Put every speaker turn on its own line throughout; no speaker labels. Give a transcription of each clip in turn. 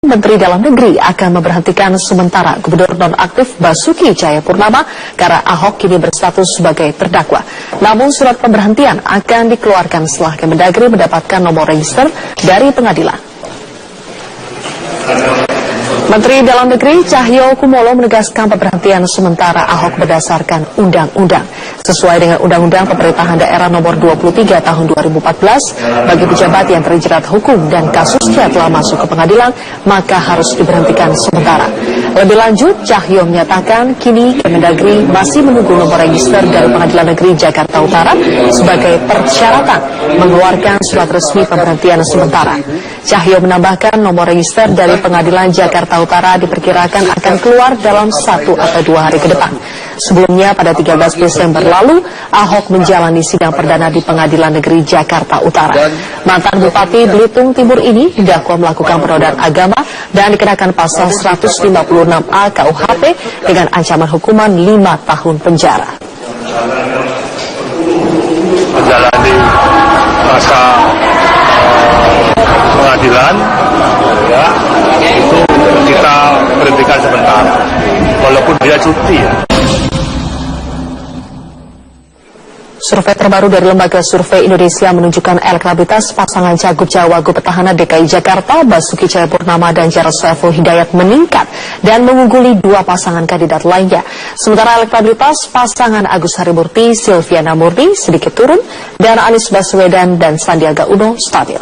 Menteri Dalam Negeri akan memberhentikan sementara Gubernur nonaktif Basuki Cahayapurnama karena Ahok kini berstatus sebagai terdakwa. Namun surat pemberhentian akan dikeluarkan setelah Kemendagri mendapatkan nomor register dari pengadilan. Menteri Dalam Negeri Cahyokumolo menegaskan pemberhentian sementara Ahok berdasarkan undang-undang. Sesuai dengan Undang-Undang Pemerintahan Daerah Nomor 23 Tahun 2014, bagi pejabat yang terjerat hukum dan kasusnya telah masuk ke pengadilan, maka harus diberhentikan sementara. Lebih lanjut, Cahyo menyatakan kini Kemendagri masih menunggu nomor register dari Pengadilan Negeri Jakarta Utara sebagai persyaratan mengeluarkan surat resmi pemberhentian sementara. Cahyo menambahkan nomor register dari Pengadilan Jakarta Utara diperkirakan akan keluar dalam 1 atau 2 hari ke depan. Sebelumnya pada 13 Desember lalu, Ahok menjalani sidang perdana di Pengadilan Negeri Jakarta Utara. Mantan Bupati Belitung Timur ini didakwa melakukan penodaan agama dan dikenakan pasal 156A KUHP dengan ancaman hukuman 5 tahun penjara.
Menjalani masa pengadilan, ya, itu kita berhentikan sementara, walaupun dia cuti.
Survei terbaru dari Lembaga Survei Indonesia menunjukkan elektabilitas pasangan Cagup-Cawagup petahana DKI Jakarta Basuki Cahayapurnama dan Jarod Saiful Hidayat meningkat dan mengungguli 2 pasangan kandidat lainnya. Sementara elektabilitas pasangan Agus Harimurti, Silviana Murni sedikit turun dan Anies Baswedan dan Sandiaga Uno stabil.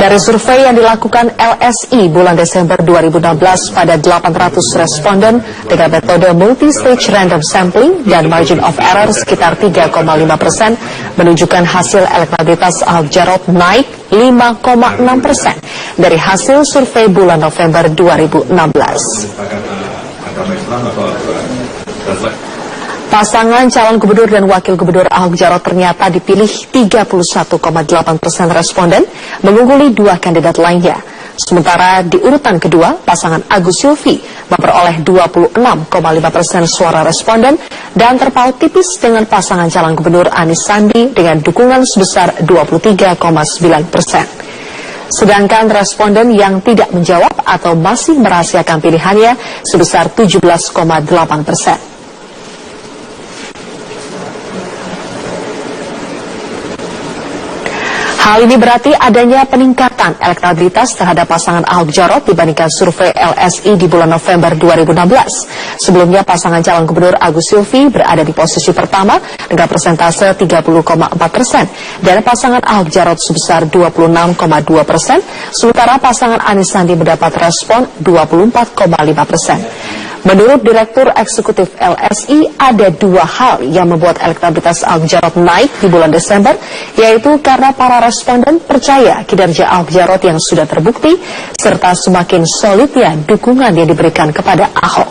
Dari survei yang dilakukan LSI bulan Desember 2016 pada 800 responden dengan metode multi-stage random sampling dan margin of error sekitar 3,5% menunjukkan hasil elektabilitas Ahok Jarot naik 5,6% dari hasil survei bulan November 2016. Pasangan calon gubernur dan wakil gubernur Ahok Jarot ternyata dipilih 31,8% responden, mengungguli 2 kandidat lainnya. Sementara di urutan kedua, pasangan Agus Silvi memperoleh 26,5% suara responden dan terpaut tipis dengan pasangan calon gubernur Anies Sandi dengan dukungan sebesar 23,9%. Sedangkan responden yang tidak menjawab atau masih merahasiakan pilihannya sebesar 17,8%. Hal ini berarti adanya peningkatan elektabilitas terhadap pasangan Ahok Jarot dibandingkan survei LSI di bulan November 2016. Sebelumnya pasangan calon gubernur Agus Silvi berada di posisi pertama dengan persentase 30,4% dan pasangan Ahok Jarot sebesar 26,2%, sementara pasangan Anies Sandi mendapat respon 24,5%. Menurut Direktur Eksekutif LSI, ada 2 hal yang membuat elektabilitas Ahok Jarot naik di bulan Desember, yaitu karena para responden percaya kinerja Ahok Jarot yang sudah terbukti, serta semakin solidnya dukungan yang diberikan kepada Ahok.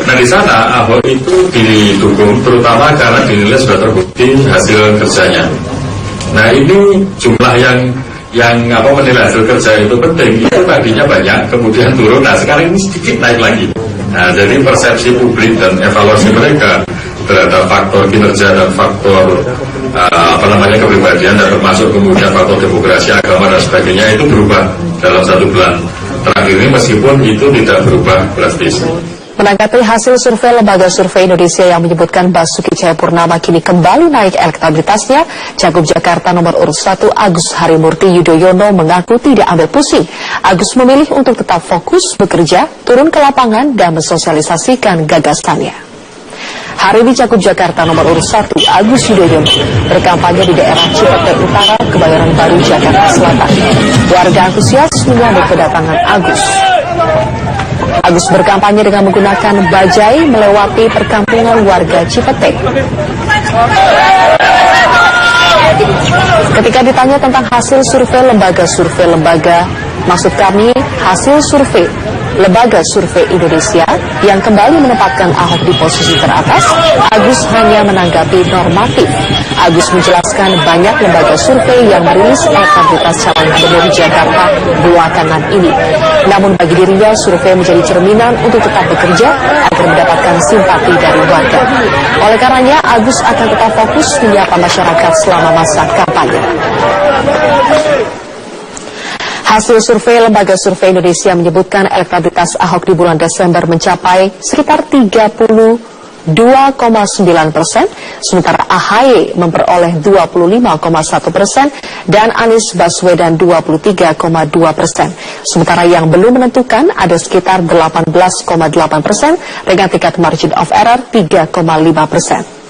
Nah di sana Ahok itu didukung terutama karena dinilai sudah terbukti hasil kerjanya. Nah ini jumlah yang menilai hasil kerja itu penting, itu tadinya banyak, kemudian turun, nah sekarang ini sedikit naik lagi. Nah jadi persepsi publik dan evaluasi mereka terhadap faktor kinerja dan faktor kepribadian dan termasuk kemudian faktor demokrasi, agama dan sebagainya itu berubah dalam 1 bulan terakhir ini, meskipun itu tidak berubah drastis.
Menanggapi hasil survei Lembaga Survei Indonesia yang menyebutkan Basuki Cahayapurnama kini kembali naik elektabilitasnya, Cagup Jakarta nomor urut 1 Agus Harimurti Yudhoyono mengaku tidak ambil pusing. Agus memilih untuk tetap fokus bekerja, turun ke lapangan dan mensosialisasikan gagasannya. Hari ini Cagup Jakarta nomor urut 1 Agus Yudhoyono berkampanye di daerah Cipete Utara, Kebayoran Baru, Jakarta Selatan. Warga antusias menyambut kedatangan Agus. Agus berkampanye dengan menggunakan bajai melewati perkampungan warga Cipete. Ketika ditanya tentang hasil survei lembaga Survei Indonesia yang kembali menempatkan Ahok di posisi teratas, Agus hanya menanggapi normatif. Agus menjelaskan banyak lembaga survei yang merilis elektabilitas calon gubernur Jakarta belakangan ini. Namun bagi dirinya survei menjadi cerminan untuk tetap bekerja agar mendapatkan simpati dari warga. Oleh karenanya Agus akan tetap fokus menyapa masyarakat selama masa kampanye. Hasil survei Lembaga Survei Indonesia menyebutkan elektabilitas Ahok di bulan Desember mencapai sekitar 32,9%, sementara AHY memperoleh 25,1% dan Anies Baswedan 23,2%. Sementara yang belum menentukan ada sekitar 18,8% dengan tingkat margin of error 3,5%.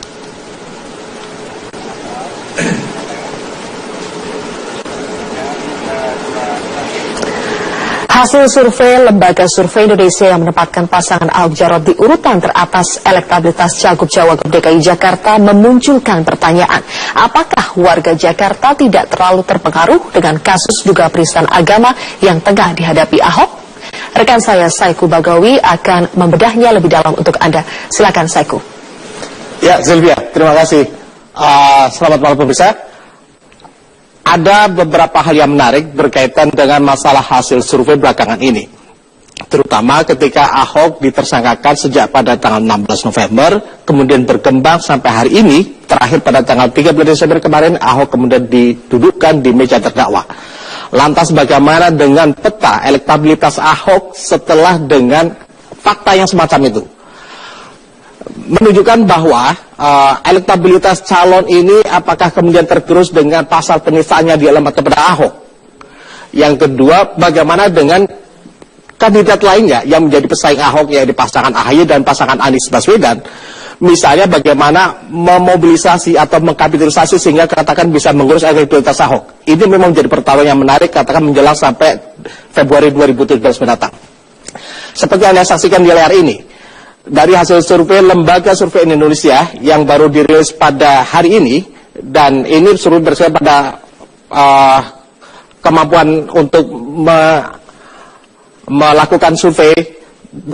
Hasil survei Lembaga Survei Indonesia yang menempatkan pasangan Ahok Jarot di urutan teratas elektabilitas Cagup Cawagup DKI Jakarta memunculkan pertanyaan, apakah warga Jakarta tidak terlalu terpengaruh dengan kasus dugaan penistaan agama yang tengah dihadapi Ahok? Rekan saya Saiku Bagawi akan membedahnya lebih dalam untuk Anda. Silakan Saiku.
Ya, Sylvia, terima kasih. Selamat malam pemirsa. Ada beberapa hal yang menarik berkaitan dengan masalah hasil survei belakangan ini. Terutama ketika Ahok ditersangkakan sejak pada tanggal 16 November, kemudian berkembang sampai hari ini, terakhir pada tanggal 13 Desember kemarin, Ahok kemudian didudukkan di meja terdakwa. Lantas bagaimana dengan peta elektabilitas Ahok setelah dengan fakta yang semacam itu? Menunjukkan bahwa elektabilitas calon ini apakah kemudian tergerus dengan pasal penistaannya dialamatkan kepada Ahok. Yang kedua, bagaimana dengan kandidat lainnya yang menjadi pesaing Ahok, yaitu pasangan AHY dan pasangan Anies Baswedan. Misalnya bagaimana memobilisasi atau mengkapitalisasi sehingga katakan bisa mengurus elektabilitas Ahok. Ini memang menjadi pertarungan yang menarik, katakan menjelang sampai Februari 2017 mendatang. Seperti yang Anda saksikan di layar ini, dari hasil survei Lembaga Survei Indonesia yang baru dirilis pada hari ini, dan ini survei berdasarkan pada kemampuan untuk melakukan survei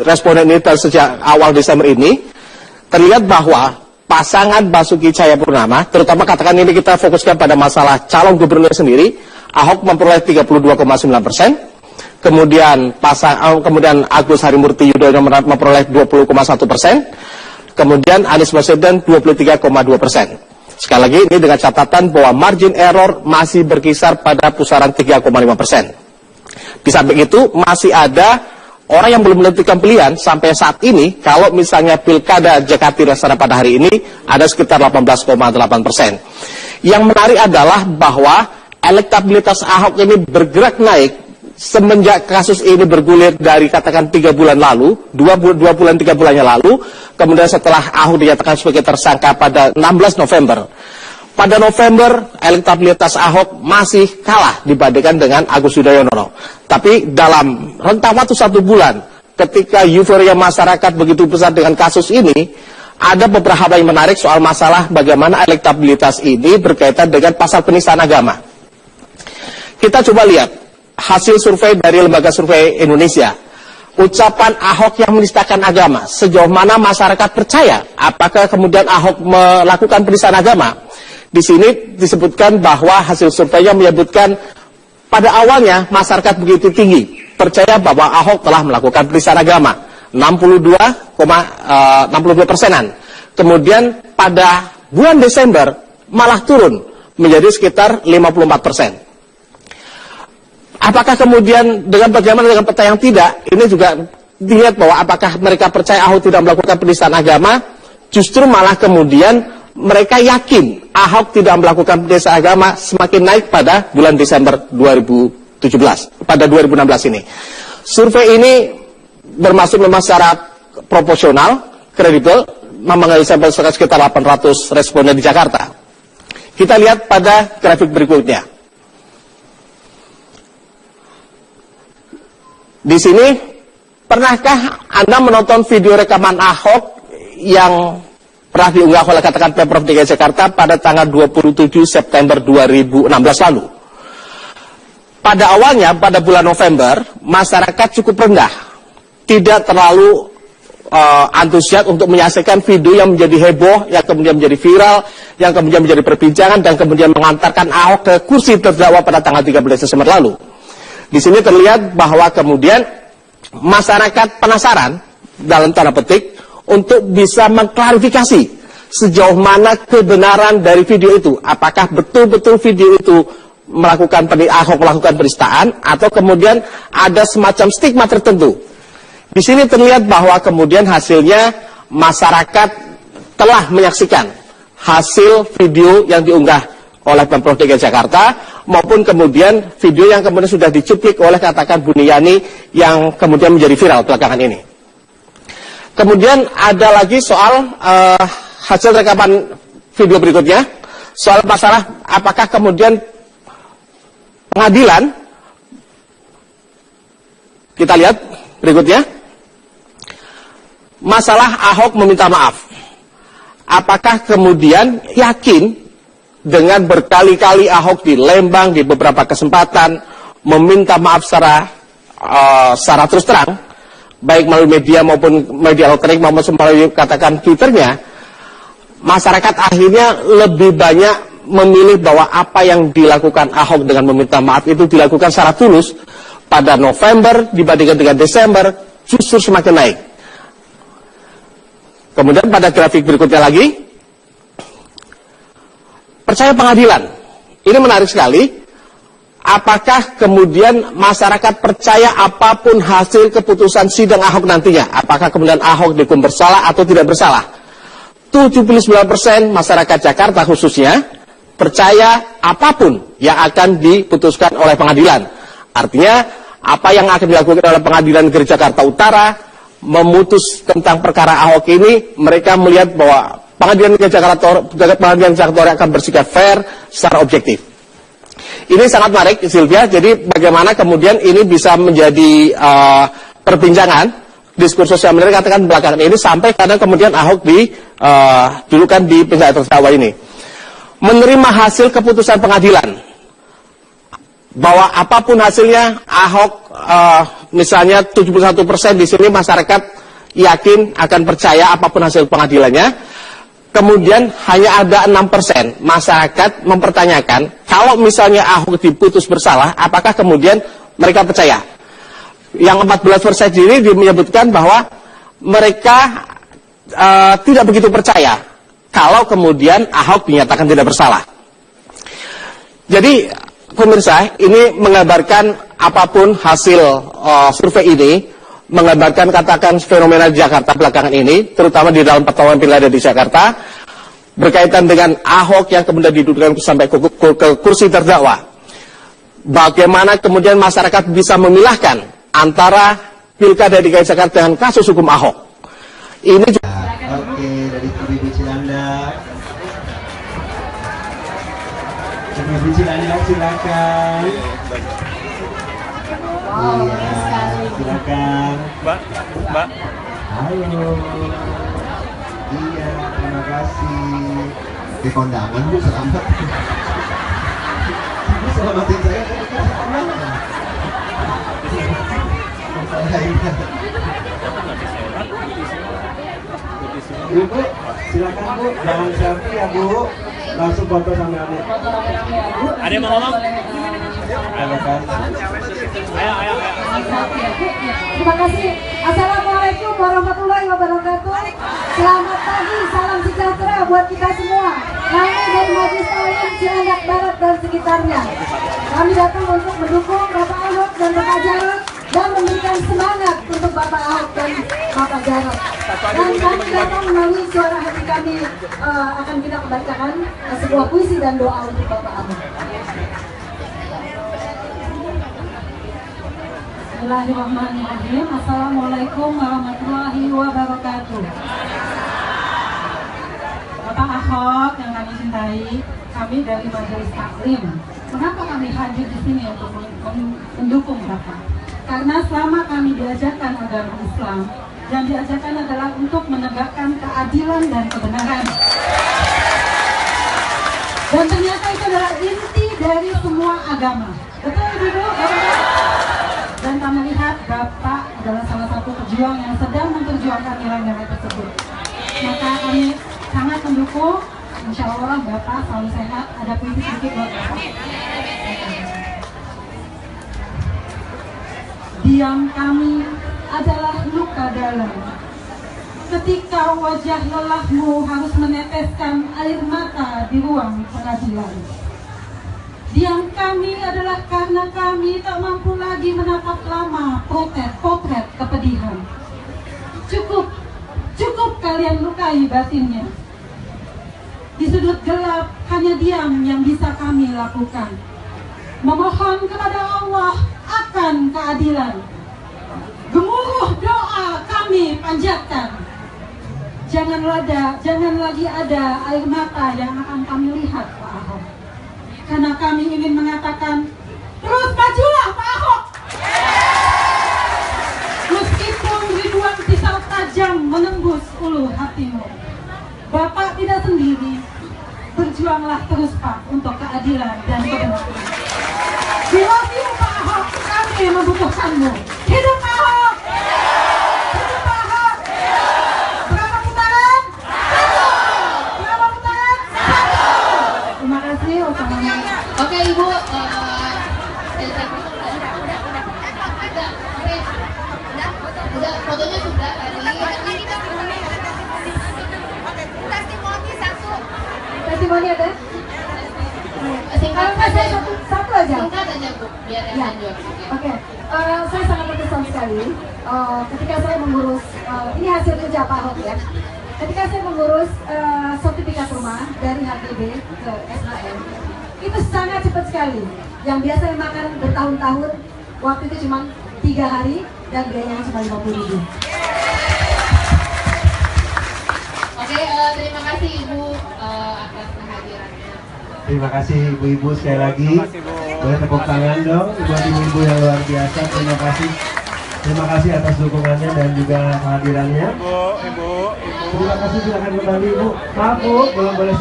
responden ini sejak awal Desember ini, terlihat bahwa pasangan Basuki Cahayapurnama, terutama katakan ini kita fokuskan pada masalah calon gubernur sendiri, Ahok memperoleh 32,9%. Kemudian Agus Harimurti Yudhoyono memperoleh 20,1%. Kemudian Anies Baswedan 23,2%. Sekali lagi ini dengan catatan bahwa margin error masih berkisar pada pusaran 3,5%. Di samping itu masih ada orang yang belum menentukan pilihan sampai saat ini. Kalau misalnya Pilkada Jakarta dilaksanakan pada hari ini ada sekitar 18,8%. Yang menarik adalah bahwa elektabilitas Ahok ini bergerak naik semenjak kasus ini bergulir dari katakan 3 bulan lalu, 2 bulan 3 bulan yang lalu, kemudian setelah Ahok dinyatakan sebagai tersangka pada 16 November. Pada November, elektabilitas Ahok masih kalah dibandingkan dengan Agus Yudhoyono. Tapi dalam rentang waktu 1 bulan, ketika euforia masyarakat begitu besar dengan kasus ini, ada beberapa hal yang menarik soal masalah bagaimana elektabilitas ini berkaitan dengan pasal penistaan agama. Kita coba lihat hasil survei dari Lembaga Survei Indonesia. Ucapan Ahok yang menistakan agama, sejauh mana masyarakat percaya? Apakah kemudian Ahok melakukan penistaan agama? Di sini disebutkan bahwa hasil surveinya menyebutkan pada awalnya masyarakat begitu tinggi percaya bahwa Ahok telah melakukan penistaan agama, 62,62%. Kemudian pada bulan Desember malah turun menjadi sekitar 54%. Apakah kemudian dengan bagaimana dengan peta yang tidak, ini juga dilihat bahwa apakah mereka percaya Ahok tidak melakukan penistaan agama, justru malah kemudian mereka yakin Ahok tidak melakukan penistaan agama semakin naik pada bulan Desember 2017, pada 2016 ini. Survei ini bermaksud memang secara proporsional, kredibel, memengaruhi sampel sekitar 800 responden di Jakarta. Kita lihat pada grafik berikutnya. Di sini, pernahkah Anda menonton video rekaman Ahok yang pernah diunggah oleh katakan Pemprov DKI Jakarta pada tanggal 27 September 2016 lalu? Pada awalnya, pada bulan November, masyarakat cukup rendah. Tidak terlalu antusias untuk menyaksikan video yang menjadi heboh, yang kemudian menjadi viral, yang kemudian menjadi perbincangan, dan kemudian mengantarkan Ahok ke kursi terdakwa pada tanggal 13 Desember lalu. Di sini terlihat bahwa kemudian masyarakat penasaran dalam tanda petik untuk bisa mengklarifikasi sejauh mana kebenaran dari video itu. Apakah betul-betul video itu Ahok melakukan penistaan, atau kemudian ada semacam stigma tertentu. Di sini terlihat bahwa kemudian hasilnya masyarakat telah menyaksikan hasil video yang diunggah oleh Pemprov DKI Jakarta, maupun kemudian video yang kemudian sudah dicuplik oleh katakan Buniyani yang kemudian menjadi viral belakangan ini. Kemudian ada lagi soal hasil rekaman video berikutnya, soal masalah apakah kemudian pengadilan, kita lihat berikutnya, masalah Ahok meminta maaf. Apakah kemudian yakin dengan berkali-kali Ahok di Lembang di beberapa kesempatan meminta maaf secara terus terang, baik melalui media maupun media elektronik maupun melalui katakan Twitternya, masyarakat akhirnya lebih banyak memilih bahwa apa yang dilakukan Ahok dengan meminta maaf itu dilakukan secara tulus pada November dibandingkan dengan Desember justru semakin naik. Kemudian pada grafik berikutnya lagi, percaya pengadilan. Ini menarik sekali. Apakah kemudian masyarakat percaya apapun hasil keputusan sidang Ahok nantinya? Apakah kemudian Ahok dihukum bersalah atau tidak bersalah? 79% masyarakat Jakarta khususnya percaya apapun yang akan diputuskan oleh pengadilan. Artinya, apa yang akan dilakukan oleh pengadilan negeri Jakarta Utara memutus tentang perkara Ahok ini, mereka melihat bahwa pengadilan negeri Jakarta Utara akan bersikap fair secara objektif. Ini sangat menarik, Sylvia. Jadi bagaimana kemudian ini bisa menjadi perbincangan diskursus sosial media katakan belakangan ini sampai kadang kemudian Ahok didudukan di penjara terdakwa ini. Menerima hasil keputusan pengadilan bahwa apapun hasilnya Ahok misalnya 71% di sini masyarakat yakin akan percaya apapun hasil pengadilannya. Kemudian hanya ada 6% masyarakat mempertanyakan kalau misalnya Ahok diputus bersalah, apakah kemudian mereka percaya? Yang 14% ini menyebutkan bahwa mereka tidak begitu percaya kalau kemudian Ahok dinyatakan tidak bersalah. Jadi pemirsa, ini menggambarkan apapun hasil survei ini, menggambarkan katakan fenomena di Jakarta belakangan ini, terutama di dalam pertarungan pilkada di Jakarta, berkaitan dengan Ahok yang kemudian didudukan sampai ke kursi terdakwa. Bagaimana kemudian masyarakat bisa memilahkan antara pilkada DKI Jakarta dengan kasus hukum Ahok. Ini juga...
Oke, dari Ibu Cilandak. Ibu Cilandak, silakan. Iya, silakan.
Mbak.
Halo. Iya, terima kasih. Di kondangan Bu, selamat. Bu, selamatin saya. Ibu, silakan Bu, jangan selfie ya Bu, langsung foto sama adik.
Ada yang mau ngomong?
Ayo kan.
Ayo.
Terima kasih. Assalamualaikum warahmatullahi wabarakatuh. Selamat pagi, salam sejahtera buat kita semua. Kami dari Majelis Taklim Cilandak Barat dan sekitarnya. Kami datang untuk mendukung Bapak Ahok dan Bapak Jarot dan memberikan semangat untuk Bapak Ahok dan Bapak Jarot. Dan kami datang melalui suara hati kami akan kita bacakan sebuah puisi dan doa untuk Bapak Ahok. Bismillahirrahmanirrahim. Assalamualaikum warahmatullahi wabarakatuh. Bapak Ahok yang kami cintai, kami dari Majelis Taklim. Kenapa kami hadir di sini untuk mendukung Bapak? Karena selama kami diajarkan agama Islam, yang diajarkan adalah untuk menegakkan keadilan dan kebenaran. Dan ternyata itu adalah inti dari semua agama. Betul Ibu? Dan kami lihat Bapak adalah salah satu pejuang yang sedang memperjuangkan nilai-nilai tersebut. Maka kami sangat mendukung. Insya Allah Bapak selalu sehat. Ada puisi sedikit buat Bapak. Diam kami adalah luka dalam. Ketika wajah lelahmu harus meneteskan air mata di ruang pengadilan. Diam kami adalah karena kami tak mampu lagi menatap lama potret kepedihan. Cukup kalian lukai batinnya. Di sudut gelap hanya diam yang bisa kami lakukan. Memohon kepada Allah akan keadilan. Gemuruh doa kami panjatkan. Jangan lagi ada air mata yang akan kami lihat, Pak Ahok. Karena kami ingin mengatakan, terus majulah Pak Ahok. Meskipun ribuan pisau tajam menembus ulu hatimu, Bapak tidak sendiri. Berjuanglah terus Pak untuk keadilan dan kebenaran. We love you Pak Ahok, kami membutuhkanmu. Hidup Pak Ahok! Hidup Pak Ahok! Berapa putaran? Satu! Berapa putaran? Satu! Terima kasih. Wassalamualaikum.
Oke Ibu, udah fotonya sudah tadi.
Testimoni ada?
Singkat
Kalau saya
aja,
satu aja.
singkat aja Bu, biar yang
Ya.
lanjut.
Oke, saya sangat berkesan sekali ketika saya mengurus, ini hasil kerja Pak Ahok ya. Ketika saya mengurus sertifikat rumah dari HGB ke SHM, itu sangat cepat sekali. Yang biasanya makan bertahun-tahun, waktu itu cuma 3 hari dan biayanya cuma 50.000.
Oke, terima kasih Ibu atas kehadirannya.
Terima kasih ibu-ibu sekali lagi. Boleh tepuk tangan dong buat ibu-ibu yang luar biasa. Terima kasih. Terima kasih atas dukungannya dan juga kehadirannya. Terima kasih, silakan kembali Ibu. Maaf Bu, belum boleh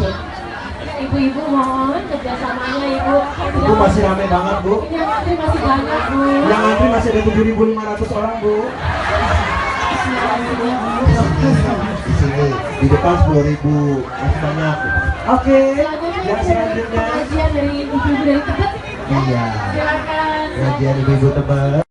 Ibu-ibu mohon kerjasamanya Ibu.
Ibu masih ramai banget Bu.
Yang antri masih banyak Bu.
Yang antri masih ada 7.500 orang Bu. Di sini di depan 10.000 masih banyak. Oke, yang selanjutnya.
Kajian dari ibu-ibu dari Tebet.
Iya.
Silakan.
Kajian ibu-ibu Tebet.